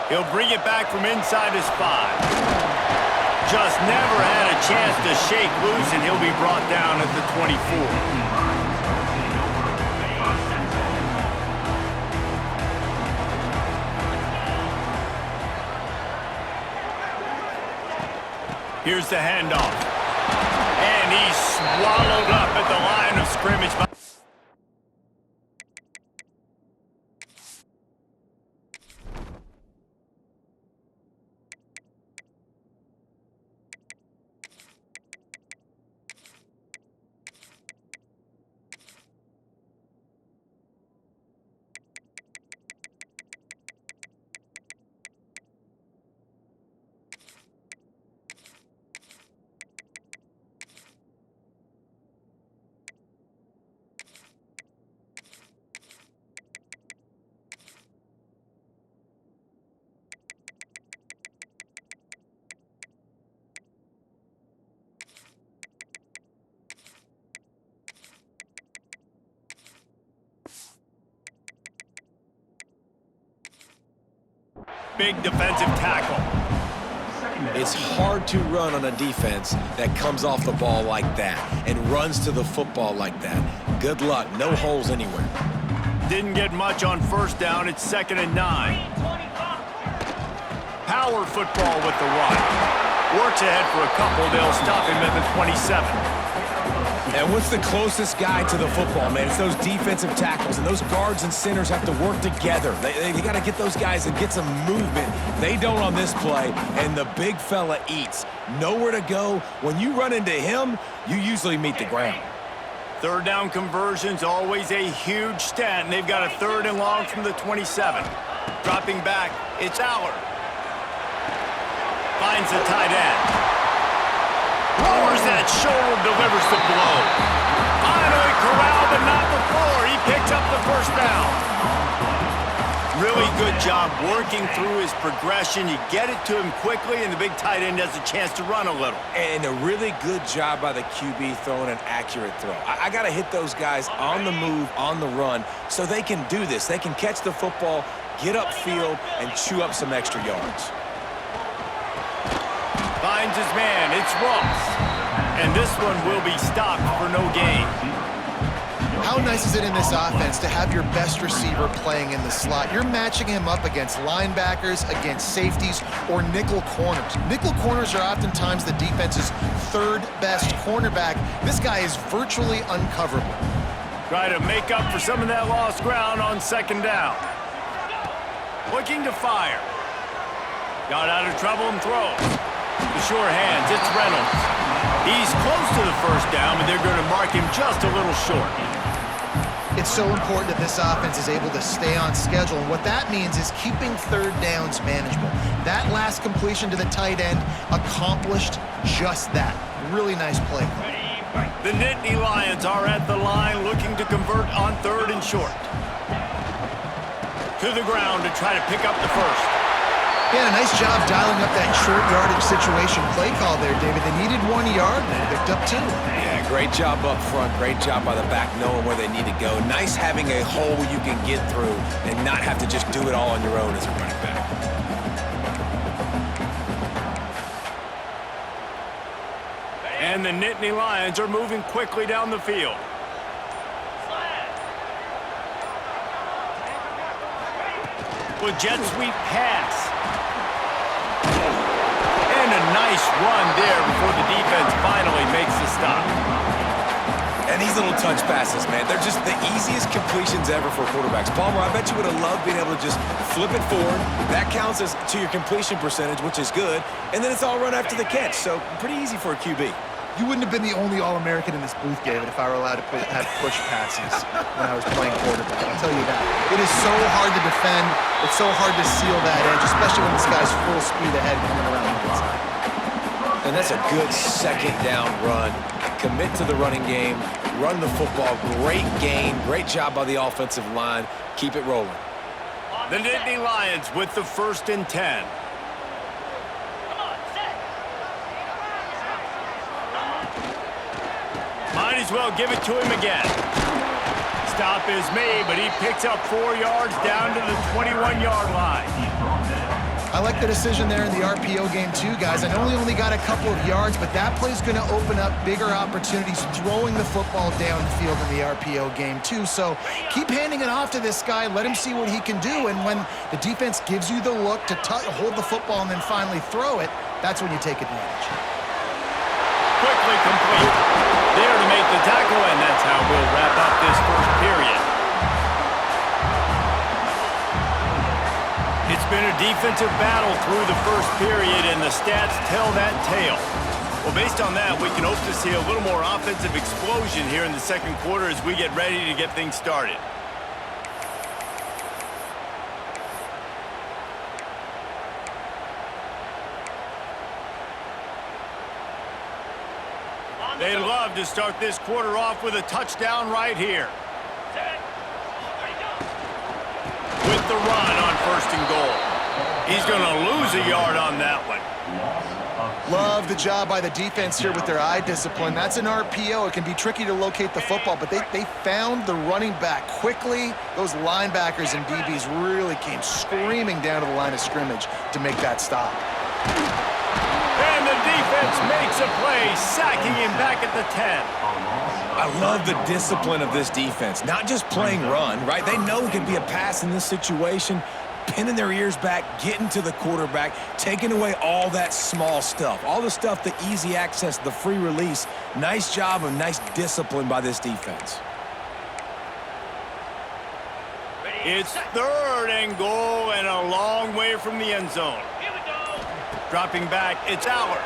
He'll bring it back from inside his 5. Just never had a chance to shake loose, and he'll be brought down at the 24. Here's the handoff. And he's swallowed up at the line of scrimmage. Big defensive tackle. It's hard to run on a defense that comes off the ball like that and runs to the football like that. Good luck. No holes anywhere. Didn't get much on first down. It's 2nd and 9. Power football with the run. Works ahead for a couple. They'll stop him at the 27. And what's the closest guy to the football, man? It's those defensive tackles, and those guards and centers have to work together. They got to get those guys and get some movement. They don't on this play, and the big fella eats. Nowhere to go. When you run into him, you usually meet the ground. 3rd down conversion's always a huge stat, and they've got a 3rd and long from the 27. Dropping back, it's Aller. Finds the tight end. Lowers that shoulder, delivers the blow. Finally corralled, but not before. He picks up the 1st down. Really good job working through his progression. You get it to him quickly, and the big tight end has a chance to run a little. And a really good job by the QB throwing an accurate throw. I got to hit those guys on the move, on the run, so they can do this. They can catch the football, get upfield, and chew up some extra yards. Finds his man, it's Ross. And this one will be stopped for no gain. How nice is it in this offense to have your best receiver playing in the slot? You're matching him up against linebackers, against safeties, or nickel corners. Nickel corners are oftentimes the defense's 3rd best cornerback. This guy is virtually uncoverable. Try to make up for some of that lost ground on 2nd down. Looking to fire. Got out of trouble and throws. The sure hands, it's Reynolds. He's close to the 1st down, but they're going to mark him just a little short. It's so important that this offense is able to stay on schedule, and what that means is keeping 3rd downs manageable. That last completion to the tight end accomplished just that. Really nice play. The Nittany Lions are at the line looking to convert on 3rd and short. To the ground to try to pick up the 1st. Yeah, a nice job dialing up that short yardage situation play call there, David. They needed 1 yard, and they picked up 2. Yeah, great job up front. Great job by the back knowing where they need to go. Nice having a hole you can get through and not have to just do it all on your own as a running back. And the Nittany Lions are moving quickly down the field. With jet sweep pass. And a nice run there before the defense finally makes the stop. And these little touch passes, man, they're just the easiest completions ever for quarterbacks. Palmer, I bet you would have loved being able to just flip it forward. That counts as to your completion percentage, which is good. And then it's all run after the catch, so pretty easy for a QB. You wouldn't have been the only All-American in this booth, David, if I were allowed to have push passes when I was playing quarterback. I'll tell you that. It is so hard to defend. It's so hard to seal that edge, especially when this guy's full speed ahead coming around the inside. And that's a good 2nd down run. Commit to the running game. Run the football. Great game. Great job by the offensive line. Keep it rolling. The Nittany Lions with the 1st and 10. Might as well give it to him again. Stop is made, but he picks up 4 yards down to the 21-yard line. I like the decision there in the RPO game too, guys. I know he only got a couple of yards, but that play's going to open up bigger opportunities throwing the football downfield in the RPO game too. So keep handing it off to this guy. Let him see what he can do. And when the defense gives you the look to hold the football and then finally throw it, that's when you take advantage. Quickly complete. There to make the tackle, and that's how we'll wrap up this first period. It's been a defensive battle through the first period, and the stats tell that tale. Well, based on that, we can hope to see a little more offensive explosion here in the second quarter as we get ready to get things started. They'd love to start this quarter off with a touchdown right here. With the run on 1st and goal. He's going to lose a yard on that one. Love the job by the defense here with their eye discipline. That's an RPO. It can be tricky to locate the football, but they found the running back quickly. Those linebackers and DBs really came screaming down to the line of scrimmage to make that stop. And the defense makes a play, sacking him back at the 10. I love the discipline of this defense. Not just playing run, right? They know it can be a pass in this situation, pinning their ears back, getting to the quarterback, taking away all that small stuff, all the stuff, the easy access, the free release. Nice job of nice discipline by this defense. It's 3rd and goal and a long way from the end zone. Dropping back, it's Aller.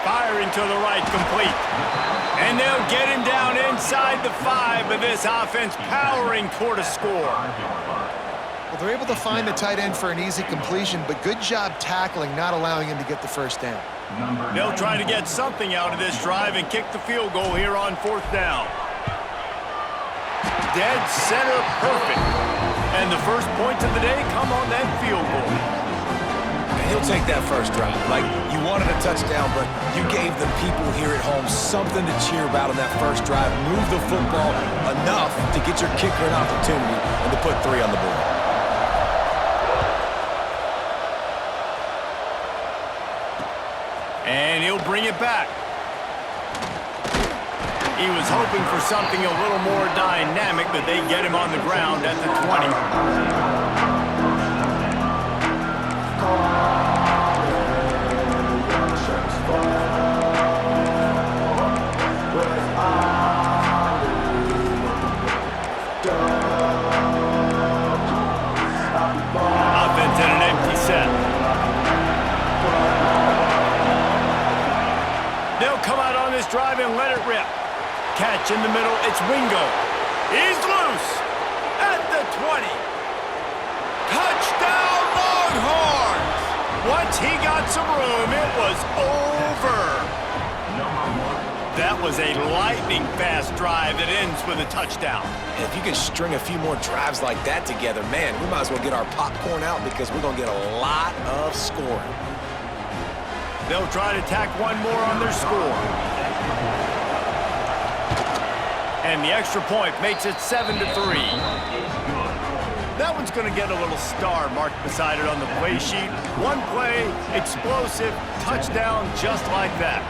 Firing to the right, complete. And they'll get him down inside the 5, but this offense powering toward a score. Well, they're able to find the tight end for an easy completion, but good job tackling, not allowing him to get the first down. They'll try to get something out of this drive and kick the field goal here on 4th down. Dead center perfect. And the first points of the day come on that field goal. He'll take that first drive. Like, you wanted a touchdown, but you gave the people here at home something to cheer about on that first drive. Move the football enough to get your kicker an opportunity and to put 3 on the board. And he'll bring it back. He was hoping for something a little more dynamic, but they get him on the ground at the 20. Offense in an empty set. They'll come out on this drive and let it rip. Catch in the middle, it's Wingo. He's loose at the 20. Touchdown Longhorns! Once he got some room, it was over. That was a lightning-fast drive that ends with a touchdown. And if you can string a few more drives like that together, man, we might as well get our popcorn out because we're going to get a lot of scoring. They'll try to tack one more on their score. And the extra point makes it 7-3. That one's going to get a little star marked beside it on the play sheet. One play, explosive, touchdown just like that.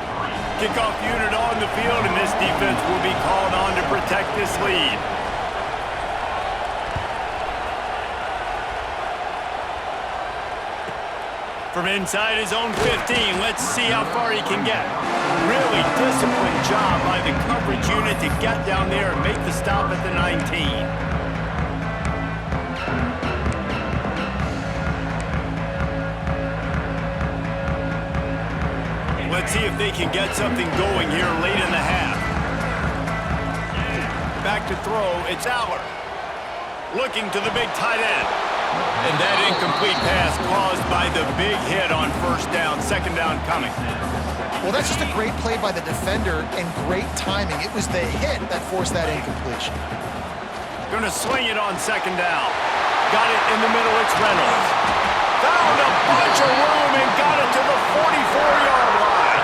Kickoff unit on the field, and this defense will be called on to protect this lead. From inside his own 15, let's see how far he can get. Really disciplined job by the coverage unit to get down there and make the stop at the 19. Let's see if they can get something going here late in the half. Back to throw, it's Aller. Looking to the big tight end. And that incomplete pass caused by the big hit on 1st down, 2nd down coming. Well, that's just a great play by the defender and great timing. It was the hit that forced that incompletion. Gonna swing it on 2nd down. Got it in the middle, it's Reynolds. Found a bunch of room and got it to the 44-yard line.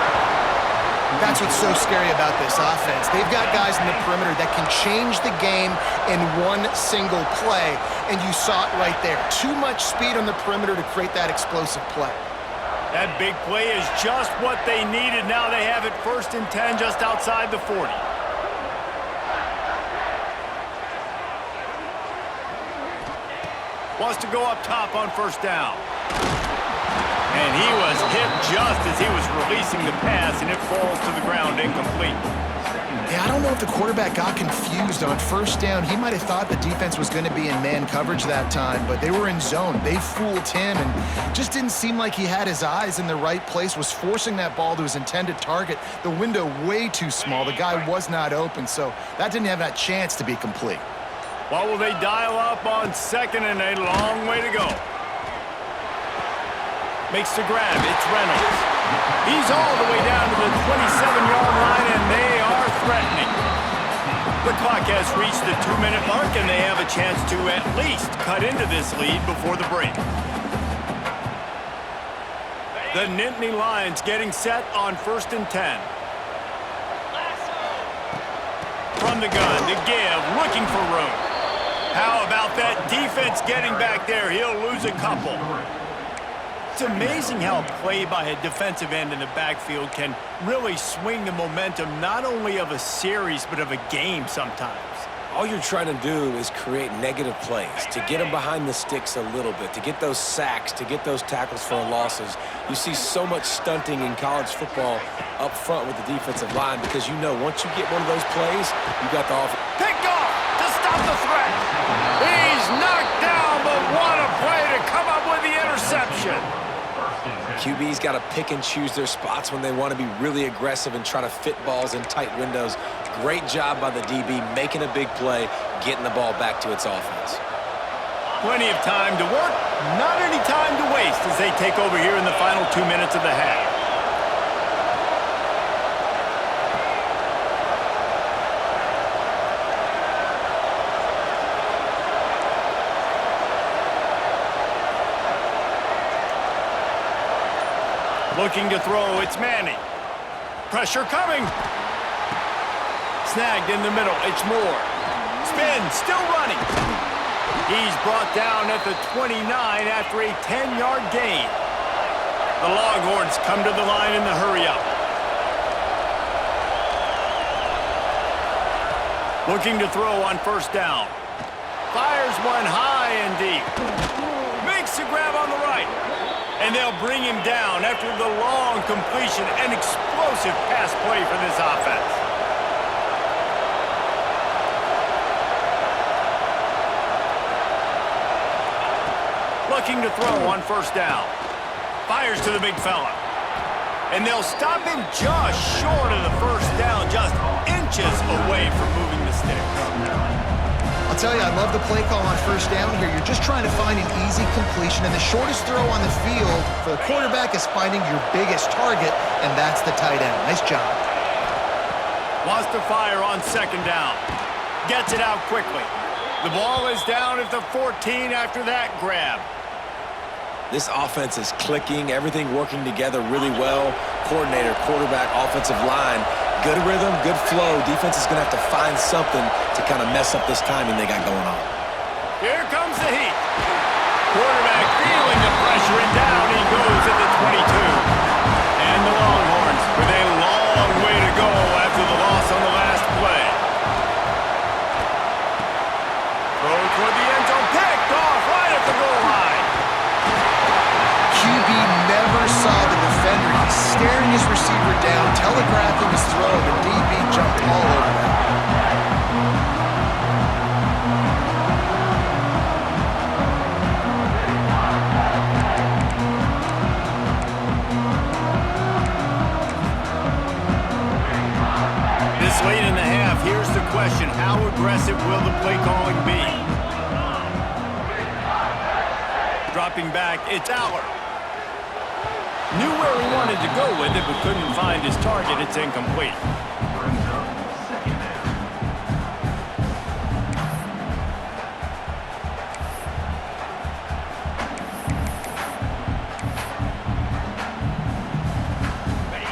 That's what's so scary about this offense. They've got guys in the perimeter that can change the game in one single play, and you saw it right there. Too much speed on the perimeter to create that explosive play. That big play is just what they needed. Now they have it 1st and 10 just outside the 40. Wants to go up top on 1st down. And he was hit just as he was releasing the pass, and it falls to the ground incomplete. Yeah, I don't know if the quarterback got confused on 1st down. He might have thought the defense was going to be in man coverage that time, but they were in zone. They fooled him and just didn't seem like he had his eyes in the right place, was forcing that ball to his intended target. The window way too small. The guy was not open, so that didn't have that chance to be complete. Well, will they dial up on 2nd and a long way to go? Makes the grab. It's Reynolds. He's all the way down to the 27-yard line, and they are threatening. The clock has reached the 2-minute mark, and they have a chance to at least cut into this lead before the break. The Nittany Lions getting set on 1st and 10. From the gun, to give, looking for room. How about that defense getting back there? He'll lose a couple. It's amazing how a play by a defensive end in the backfield can really swing the momentum not only of a series but of a game sometimes. All you're trying to do is create negative plays, to get them behind the sticks a little bit, to get those sacks, to get those tackles for losses. You see so much stunting in college football up front with the defensive line because you know once you get one of those plays, you got the offense. Picked off to stop the threat. He's knocked down, but what a play to come up with the interception. QB's got to pick and choose their spots when they want to be really aggressive and try to fit balls in tight windows. Great job by the DB making a big play, getting the ball back to its offense. Plenty of time to work, not any time to waste as they take over here in the final 2 minutes of the half. Looking to throw, it's Manning. Pressure coming. Snagged in the middle, it's Moore. Spin, still running. He's brought down at the 29 after a 10-yard gain. The Longhorns come to the line in the hurry-up. Looking to throw on 1st down. Fires one high and deep. Makes the grab on the right. And they'll bring him down after the long completion. An explosive pass play for this offense. Looking to throw on 1st down. Fires to the big fella. And they'll stop him just short of the 1st down, just inches away from moving the sticks. I'll tell you, I love the play call on 1st down here. You're just trying to find an easy completion, and the shortest throw on the field for the quarterback is finding your biggest target, and that's the tight end. Nice job. Wants to fire on 2nd down. Gets it out quickly. The ball is down at the 14 after that grab. This offense is clicking, everything working together really well. Coordinator, quarterback, offensive line. Good rhythm, good flow. Defense is going to have to find something to kind of mess up this timing they got going on. Here comes the heat. Quarterback feeling the pressure, and down he goes at the 22. And the Longhorns with a long way to go after the loss on the last play. Throw toward the end zone, picked off right at the goal line. QB never saw the defender. He's staring his receiver down, telegraphing his throw. The DB jumped all over that. This late in the half, here's the question. How aggressive will the play calling be? Dropping back, it's Aller. Knew where he wanted to go with it, but couldn't find his target. It's incomplete.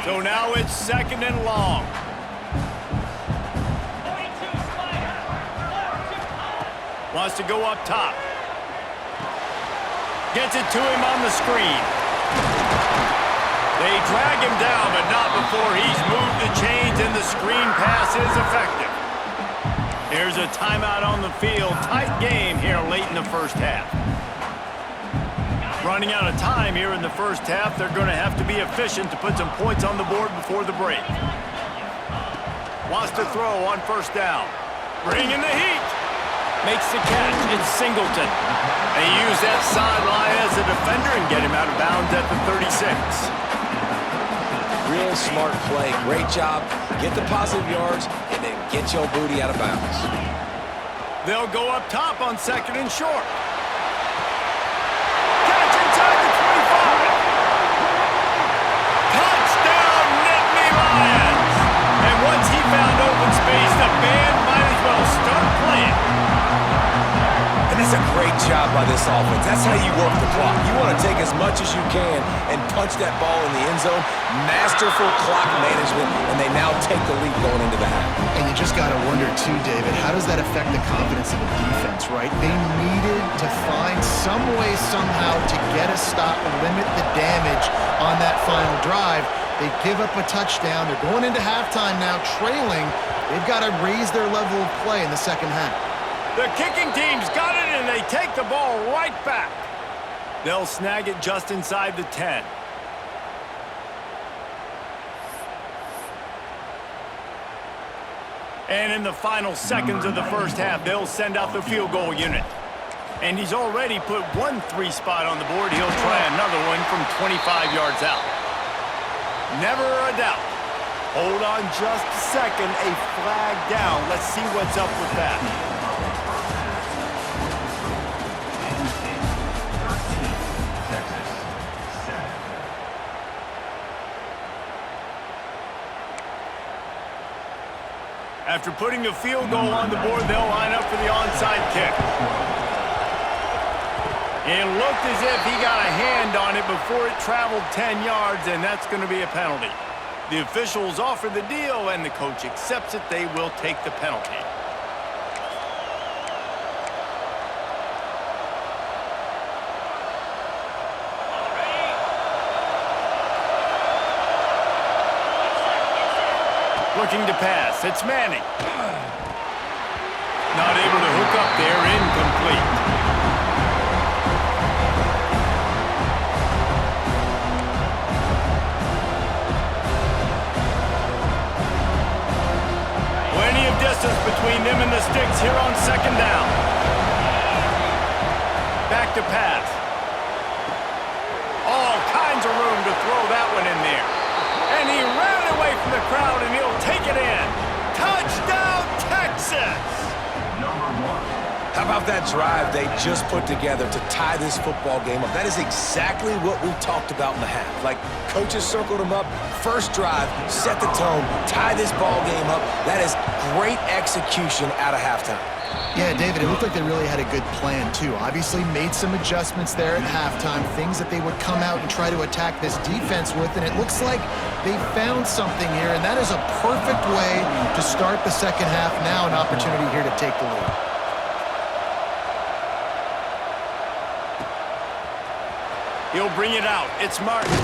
So So now it's 2nd and long. Wants to go up top. Gets it to him on the screen. They drag him down, but not before he's moved the chains, and the screen pass is effective. Here's a timeout on the field. Tight game here late in the first half. Running out of time here in the first half. They're going to have to be efficient to put some points on the board before the break. Wants to throw on 1st down. Bringing the heat. Makes the catch. It's Singleton. They use that sideline as a defender and get him out of bounds at the 36. Real smart play. Great job. Get the positive yards and then get your booty out of bounds. They'll go up top on 2nd and short. Catch inside the 25. Touchdown, Nittany Lions. And once he found open space, the band might as well start playing. And that's a great job by this offense. That's how you work the clock. You want to take as much as you can and punch that ball in the end zone. Masterful clock management, and they now take the lead going into the half. And you just got to wonder, too, David, how does that affect the confidence of the defense, right? They needed to find some way, somehow, to get a stop, limit the damage on that final drive. They give up a touchdown. They're going into halftime now, trailing. They've got to raise their level of play in the second half. The kicking team's got it, and they take the ball right back. They'll snag it just inside the 10. And in the final seconds of the first half, they'll send out the field goal unit. And he's already put 1 3 spot on the board. He'll try another one from 25 yards out. Never a doubt. Hold on just a second. A flag down. Let's see what's up with that. After putting the field goal on the board, they'll line up for the onside kick. It looked as if he got a hand on it before it traveled 10 yards, and that's going to be a penalty. The officials offer the deal, and the coach accepts it. They will take the penalty. Looking to pass. It's Manning. Not able to hook up there. Incomplete. Plenty of distance between them and the sticks here on 2nd down. Back to pass. All kinds of room to throw that one in there. And he ran away from the crowd, and he'll take it in. Touchdown, Texas! How about that drive they just put together to tie this football game up? That is exactly what we talked about in the half. Like, coaches circled them up. First drive, set the tone, tie this ball game up. That is great execution out of halftime. Yeah, David, it looked like they really had a good plan, too. Obviously made some adjustments there at halftime, things that they would come out and try to attack this defense with, and it looks like they found something here, and that is a perfect way to start the second half. Now an opportunity here to take the lead. He'll bring it out. It's Martin.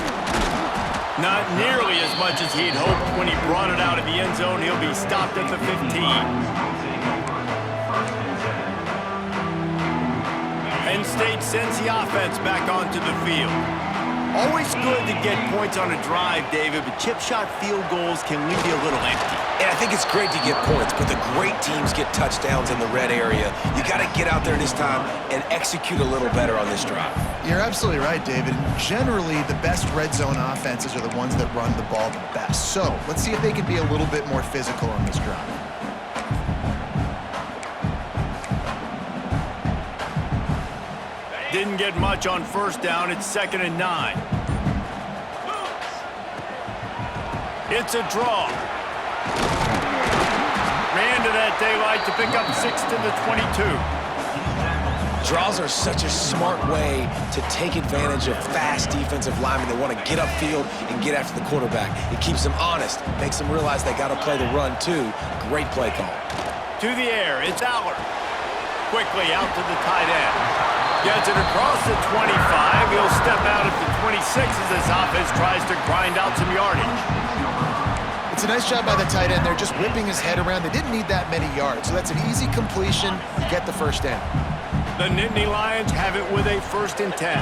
Not nearly as much as he'd hoped when he brought it out of the end zone. He'll be stopped at the 15. Penn State sends the offense back onto the field. Always good to get points on a drive, David, but chip shot field goals can leave you a little empty. And I think it's great to get points, but the great teams get touchdowns in the red area. You got to get out there this time and execute a little better on this drive. You're absolutely right, David. Generally, the best red zone offenses are the ones that run the ball the best. So let's see if they can be a little bit more physical on this drive. Didn't get much on 1st down. It's 2nd and 9. It's a draw. Ran to that daylight to pick up 6 to the 22. Draws are such a smart way to take advantage of fast defensive linemen that want to get upfield and get after the quarterback. It keeps them honest, makes them realize they got to play the run too. Great play call. To the air, it's Allard. Quickly out to the tight end. Gets it across the 25. He'll step out at the 26 as this offense tries to grind out some yardage. It's a nice job by the tight end there, just whipping his head around. They didn't need that many yards, so that's an easy completion. You get the first down. The Nittany Lions have it with a 1st and 10.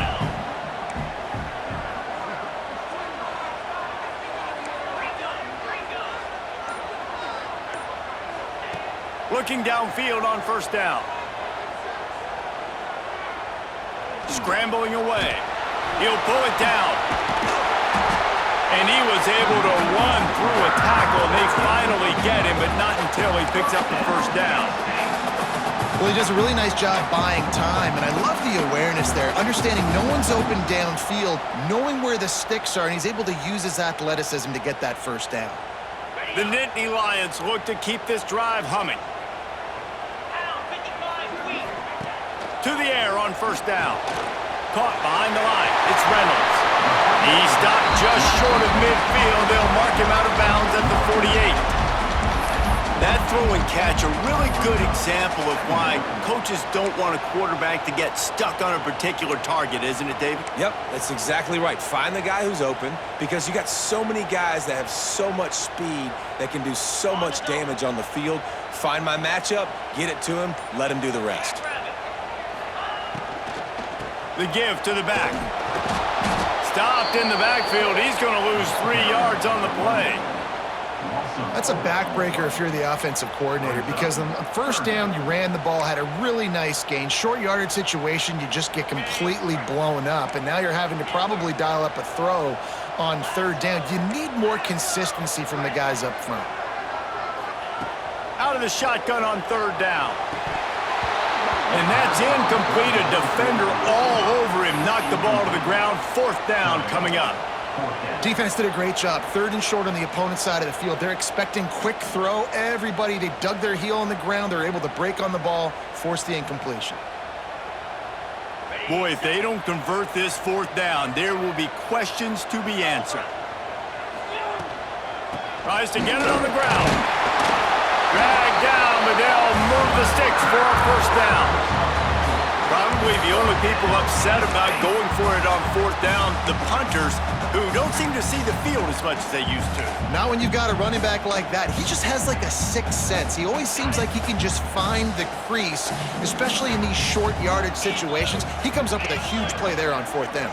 Looking downfield on 1st down. Scrambling away. He'll pull it down. And he was able to run through a tackle. They finally get him, but not until he picks up the 1st down. Well, he does a really nice job buying time, and I love the awareness there, understanding no one's open downfield, knowing where the sticks are, and he's able to use his athleticism to get that 1st down. The Nittany Lions look to keep this drive humming. To the air on 1st down. Caught behind the line. It's Reynolds. He stopped just short of midfield. They'll mark him out of bounds at the 48. That throw and catch, a really good example of why coaches don't want a quarterback to get stuck on a particular target, isn't it, David? Yep, that's exactly right. Find the guy who's open, because you got so many guys that have so much speed that can do so much damage on the field. Find my matchup, get it to him, let him do the rest. The give to the back. Stopped in the backfield. He's going to lose 3 yards on the play. That's a backbreaker if you're the offensive coordinator, because on 1st down, you ran the ball, had a really nice gain. Short yardage situation, you just get completely blown up, and now you're having to probably dial up a throw on 3rd down. You need more consistency from the guys up front. Out of the shotgun on 3rd down. And that's incomplete. A defender all over him. Knocked the ball to the ground. 4th down coming up. Defense did a great job. 3rd and short on the opponent's side of the field. They're expecting quick throw. Everybody, they dug their heel on the ground. They're able to break on the ball, force the incompletion. Boy, if they don't convert this 4th down, there will be questions to be answered. Tries to get it on the ground. Dragged down, but they'll move the sticks for a 1st down. Probably the only people upset about going for it on 4th down, the punters, who don't seem to see the field as much as they used to. Not when you've got a running back like that. He just has like a 6th sense. He always seems like he can just find the crease, especially in these short yardage situations. He comes up with a huge play there on 4th down.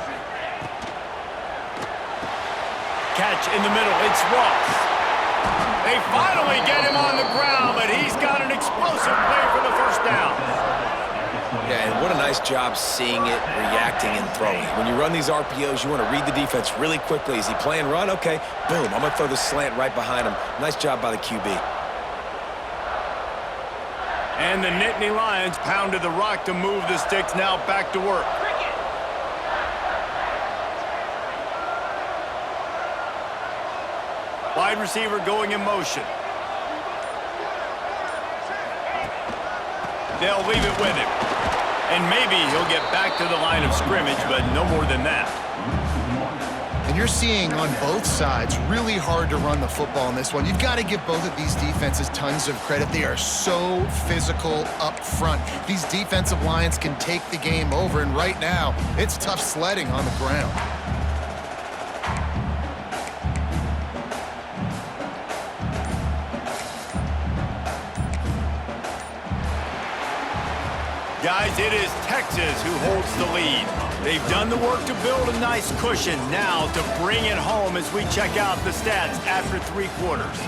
Catch in the middle. It's Ross. They finally get him on the ground, but he's got an explosive play for the 1st down. Yeah, and what a nice job seeing it, reacting, and throwing. When you run these RPOs, you want to read the defense really quickly. Is he playing run? Okay, boom, I'm going to throw the slant right behind him. Nice job by the QB. And the Nittany Lions pounded the rock to move the sticks. Now back to work. Wide receiver going in motion. They'll leave it with him. And maybe he'll get back to the line of scrimmage, but no more than that. And you're seeing on both sides really hard to run the football in this one. You've got to give both of these defenses tons of credit. They are so physical up front. These defensive lines can take the game over, and right now, it's tough sledding on the ground. Guys, it is Texas who holds the lead. They've done the work to build a nice cushion. Now to bring it home as we check out the stats after 3 quarters.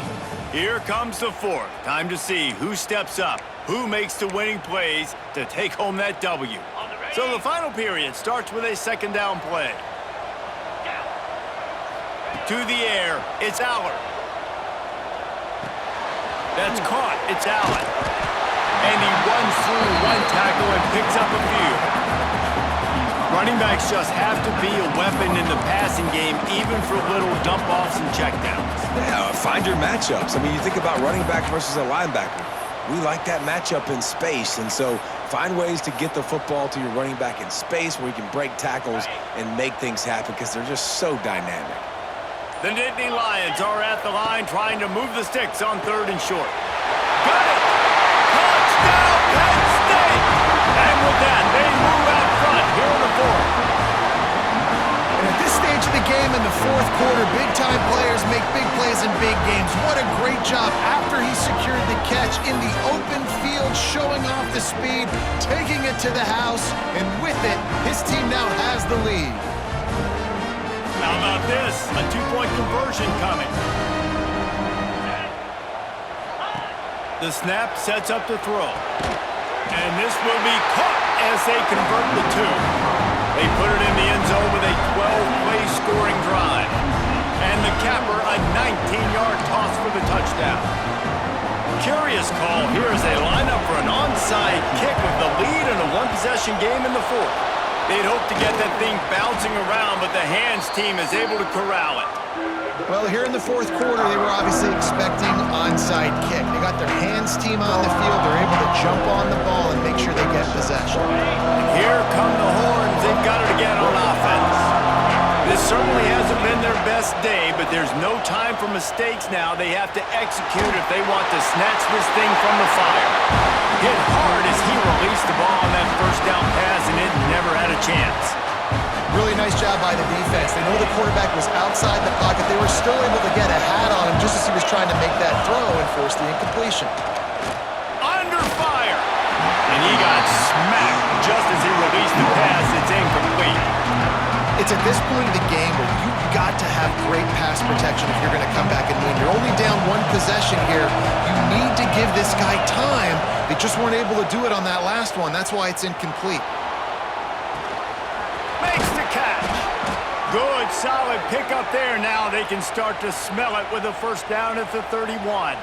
Here comes the 4th. Time to see who steps up, who makes the winning plays to take home that W. So the final period starts with a 2nd down play. To the air, it's Allard. That's caught. It's Allen. And he runs through 1 tackle and picks up a few. Running backs just have to be a weapon in the passing game, even for little dump-offs and checkdowns. Yeah, find your matchups. I mean, you think about running back versus a linebacker. We like that matchup in space, and so Find ways to get the football to your running back in space where you can break tackles and make things happen because they're just so dynamic. The Nittany Lions are at the line trying to move the sticks on 3rd and short. Got it! Touchdown, Penn State! And with that, they move out front here in the 4th. And at this stage of the game in the 4th quarter, big-time players make big plays in big games. What a great job after he secured the catch in the open field, showing off the speed, taking it to the house, and with it, his team now has the lead. How about this? A 2-point conversion coming. The snap sets up the throw. And this will be caught as they convert the 2. They put it in the end zone with a 12-play scoring drive. And the capper, a 19-yard toss for the touchdown. Curious call here as they line up for an onside kick with the lead in a one-possession game in the 4th. They'd hope to get that thing bouncing around, but the hands team is able to corral it. Well, here in the 4th quarter, they were obviously expecting onside kick. They got their hands team on the field. They're able to jump on the ball and make sure they get possession. And here come the horns. They've got it again on offense. This certainly hasn't been their best day, but there's no time for mistakes now. They have to execute if they want to snatch this thing from the fire. Hit hard as he released the ball on that first down pass, and it never had a chance. Really nice job by the defense. They know the quarterback was outside the pocket. They were still able to get a hat on him just as he was trying to make that throw and force the incompletion. Under fire! And he got smacked just as he released the pass. It's incomplete. It's at this point of the game where you've got to have great pass protection if you're going to come back and win. You're only down 1 possession here. You need to give this guy time. They just weren't able to do it on that last one. That's why it's incomplete. Makes the catch. Good, solid pickup there. Now they can start to smell it with a first down at the 31.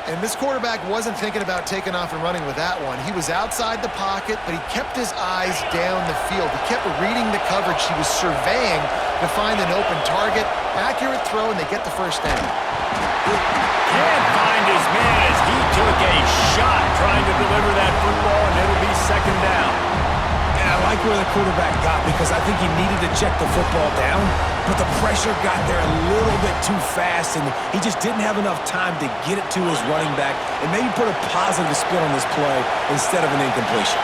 And this quarterback wasn't thinking about taking off and running with that one. He was outside the pocket, but he kept his eyes down the field. He kept reading the coverage. He was surveying to find an open target. Accurate throw, and they get the first down. Can't find his man as he took a shot trying to deliver that football, and it'll be 2nd down. And I like where the quarterback got because I think he needed to check the football down, but the pressure got there a little bit too fast, and he just didn't have enough time to get it to his running back and maybe put a positive spin on this play instead of an incompletion.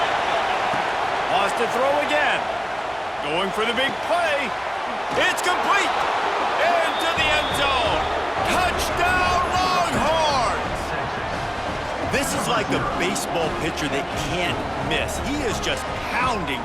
Lost to throw again. Going for the big play. It's complete. Into the end zone. Touchdown, Longhorns! This is like a baseball pitcher that can't miss. He is just pounding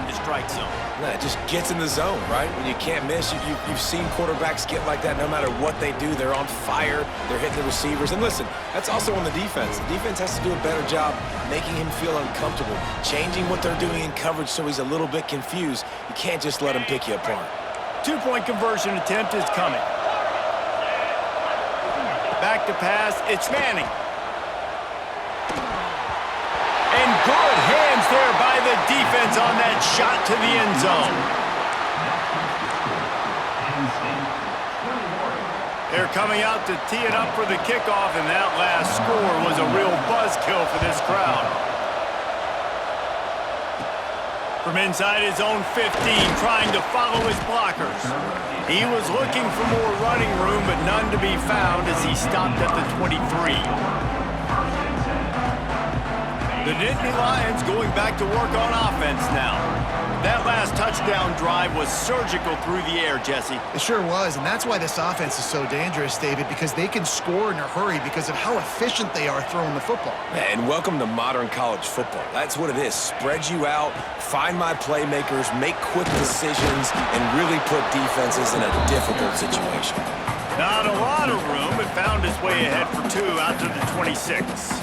the strike zone. No, it just gets in the zone, right? When you can't miss, you've seen quarterbacks get like that no matter what they do. They're on fire. They're hitting the receivers. And listen, that's also on the defense. The defense has to do a better job making him feel uncomfortable, changing what they're doing in coverage so he's a little bit confused. You can't just let him pick you apart. 2-point conversion attempt is coming. Back to pass. It's Manning. And good hands there by the defense on that shot to the end zone. They're coming out to tee it up for the kickoff, and that last score was a real buzzkill for this crowd. From inside his own 15, trying to follow his blockers. He was looking for more running room, but none to be found as he stopped at the 23. The Nittany Lions going back to work on offense now. That last touchdown drive was surgical through the air, Jesse. It sure was, and that's why this offense is so dangerous, David, because they can score in a hurry because of how efficient they are throwing the football. And welcome to modern college football. That's what it is. Spread you out, find my playmakers, make quick decisions, and really put defenses in a difficult situation. Not a lot of room, but found his way ahead for 2 out to the 26.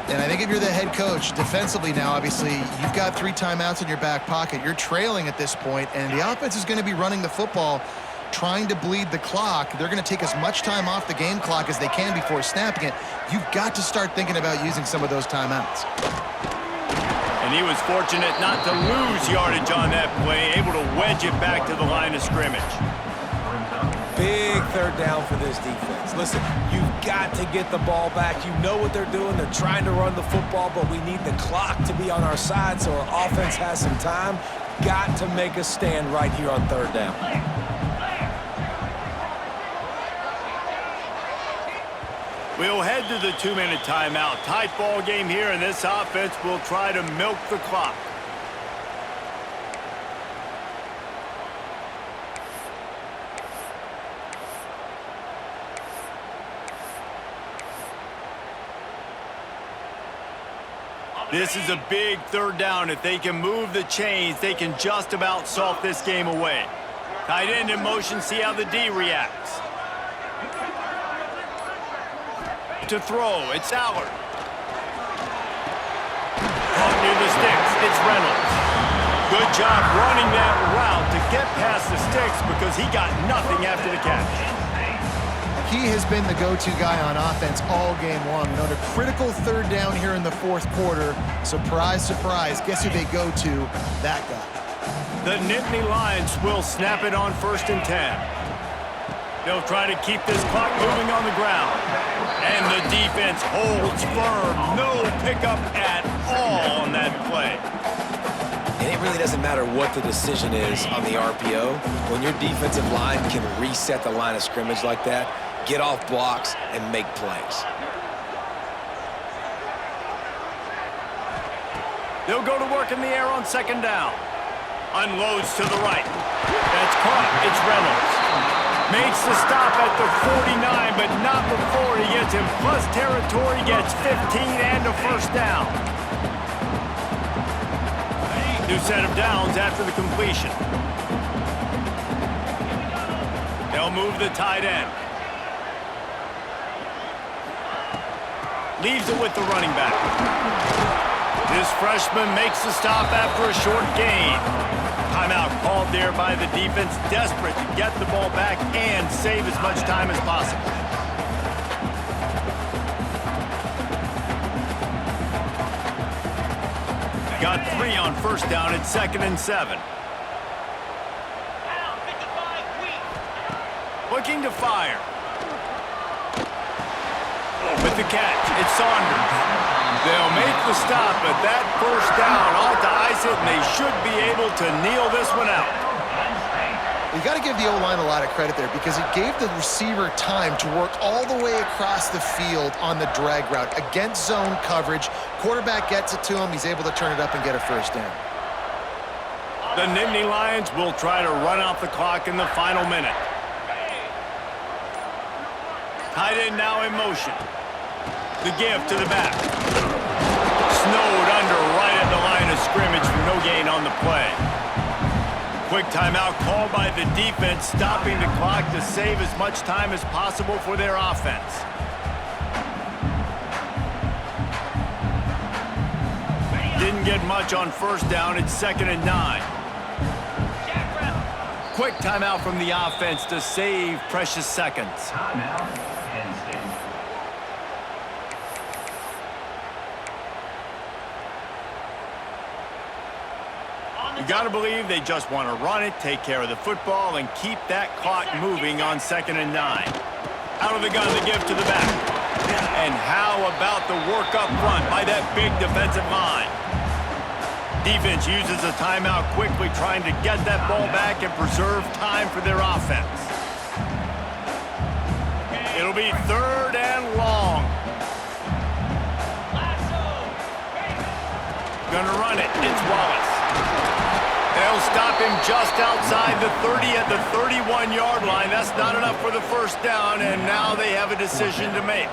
And I think if you're the head coach, defensively now, obviously, you've got 3 timeouts in your back pocket. You're trailing at this point, and the offense is going to be running the football, trying to bleed the clock. They're going to take as much time off the game clock as they can before snapping it. You've got to start thinking about using some of those timeouts. And he was fortunate not to lose yardage on that play, able to wedge it back to the line of scrimmage. Big third down for this defense. Listen, you've got to get the ball back. You know what they're doing. They're trying to run the football, but we need the clock to be on our side so our offense has some time. Got to make a stand right here on third down. We'll head to the 2-minute timeout. Tight ball game here, and this offense will try to milk the clock. This is a big third down. If they can move the chains, they can just about salt this game away. Tight end in motion, see how the D reacts. To throw, it's Allard. Caught near the sticks, it's Reynolds. Good job running that route to get past the sticks because he got nothing after the catch. He has been the go-to guy on offense all game long. You know, the critical third down here in the fourth quarter. Surprise, surprise. Guess who they go to? That guy. The Nittany Lions will snap it on 1st and 10. They'll try to keep this clock moving on the ground. And the defense holds firm. No pickup at all on that play. And it really doesn't matter what the decision is on the RPO. When your defensive line can reset the line of scrimmage like that, get off blocks and make plays. They'll go to work in the air on 2nd down. Unloads to the right. That's caught. It's Reynolds. Makes the stop at the 49, but not before he gets in plus territory, gets 15 and a 1st down. New set of downs after the completion. They'll move the tight end. Leaves it with the running back. This freshman makes the stop after a short gain. Timeout called there by the defense, desperate to get the ball back and save as much time as possible. Got 3 on 1st down at 2nd and 7. Looking to fire. With the catch, it's Saunders. They'll make the stop, but that 1st down ought to ice it, and they should be able to kneel this one out. You got to give the O-line a lot of credit there because it gave the receiver time to work all the way across the field on the drag route against zone coverage. Quarterback gets it to him. He's able to turn it up and get a 1st down. The Nittany Lions will try to run out the clock in the final minute. Tight end now in motion. The give to the back. Snowed under right at the line of scrimmage for no gain on the play. Quick timeout called by the defense, stopping the clock to save as much time as possible for their offense. Didn't get much on 1st down. It's 2nd and 9. Quick timeout from the offense to save precious seconds. You got to believe they just want to run it, take care of the football, and keep that clock moving on 2nd and 9. Out of the gun, the give to the back. And how about the work up front by that big defensive line? Defense uses a timeout quickly, trying to get that ball back and preserve time for their offense. It'll be 3rd and long. Gonna run it. It's Wallace. They'll stop him just outside the 30 at the 31-yard line. That's not enough for the 1st down, and now they have a decision to make.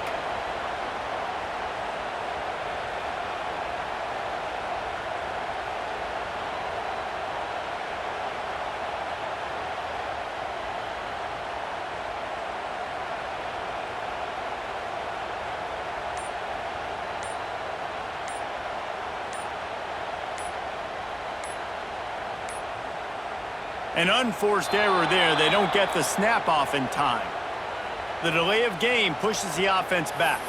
An unforced error there. They don't get the snap off in time. The delay of game pushes the offense back.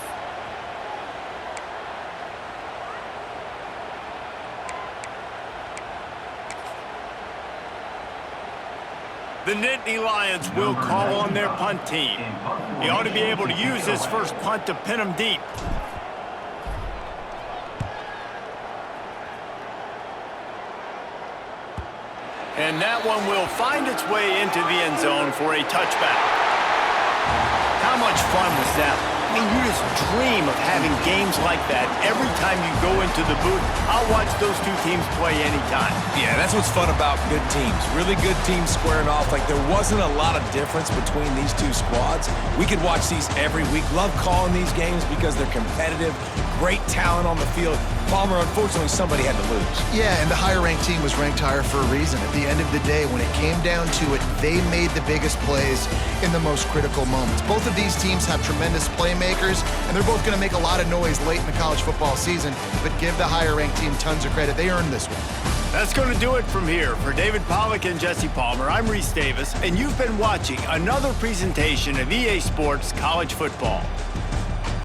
The Nittany Lions will call on their punt team. He ought to be able to use this first punt to pin them deep. And that one will find its way into the end zone for a touchback. How much fun was that? I mean, you just dream of having games like that every time you go into the booth. I'll watch those two teams play anytime. Yeah, that's what's fun about good teams. Really good teams squaring off. Like, there wasn't a lot of difference between these two squads. We could watch these every week. Love calling these games because they're competitive. Great talent on the field. Palmer, unfortunately, somebody had to lose. Yeah, and the higher-ranked team was ranked higher for a reason. At the end of the day, when it came down to it, they made the biggest plays in the most critical moments. Both of these teams have tremendous playmakers, and they're both going to make a lot of noise late in the college football season, but give the higher-ranked team tons of credit. They earned this one. That's going to do it from here. For David Pollack and Jesse Palmer, I'm Reese Davis, and you've been watching another presentation of EA Sports College Football.